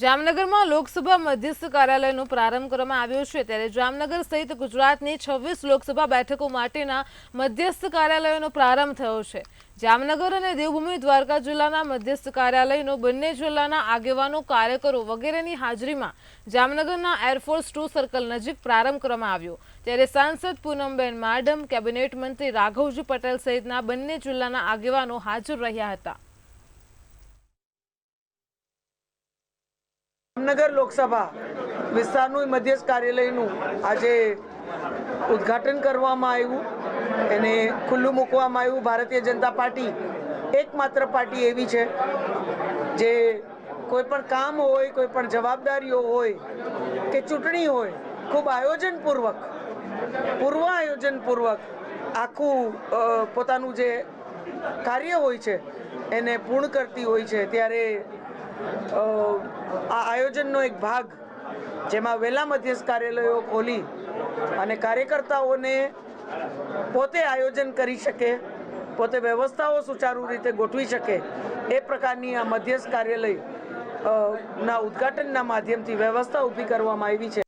જામનગરમાં લોકસભા મધ્યસ્થ કાર્યાલયનો પ્રારંભ કરવામાં આવ્યો છે ત્યારે જામનગર સહિત ગુજરાતની 26 લોકસભા બેઠકો માટેના મધ્યસ્થ કાર્યાલયોનો પ્રારંભ થયો છે। જામનગર અને દેવભૂમિ દ્વારકા જિલ્લાના મધ્યસ્થ કાર્યાલયનો બંને જિલ્લાના આગેવાનો કાર્યકરો વગેરેની હાજરીમાં જામનગરના એરફોર્સ 2 સર્કલ નજીક પ્રારંભ કરવામાં આવ્યો ત્યારે સાંસદ પૂનમબેન માડમ, કેબિનેટ મંત્રી રાઘવજી પટેલ સહિતના બંને જિલ્લાના આગેવાનો હાજર રહ્યા હતા। જામનગર લોકસભા વિસ્તારનું મધ્યસ્થ કાર્યાલયનું આજે ઉદ્ઘાટન કરવામાં આવ્યું એને ખુલ્લું મૂકવામાં આવ્યું। ભારતીય જનતા પાર્ટી એકમાત્ર પાર્ટી એવી છે જે કોઈ પણ કામ હોય, કોઈ પણ જવાબદારીઓ હોય કે ચૂંટણી હોય, ખૂબ પૂર્વ આયોજનપૂર્વક આખું પોતાનું જે કાર્ય હોય છે એને પૂર્ણ કરતી હોય છે। ત્યારે આ આયોજનનો એક ભાગ જેમાં વહેલા મધ્યસ્થ કાર્યાલયો ખોલી અને કાર્યકર્તાઓને પોતે આયોજન કરી શકે, પોતે વ્યવસ્થાઓ સુચારુ રીતે ગોઠવી શકે એ પ્રકારની આ મધ્યસ્થ કાર્યાલય ના ઉદ્ઘાટનના માધ્યમથી વ્યવસ્થા ઊભી કરવામાં આવી છે।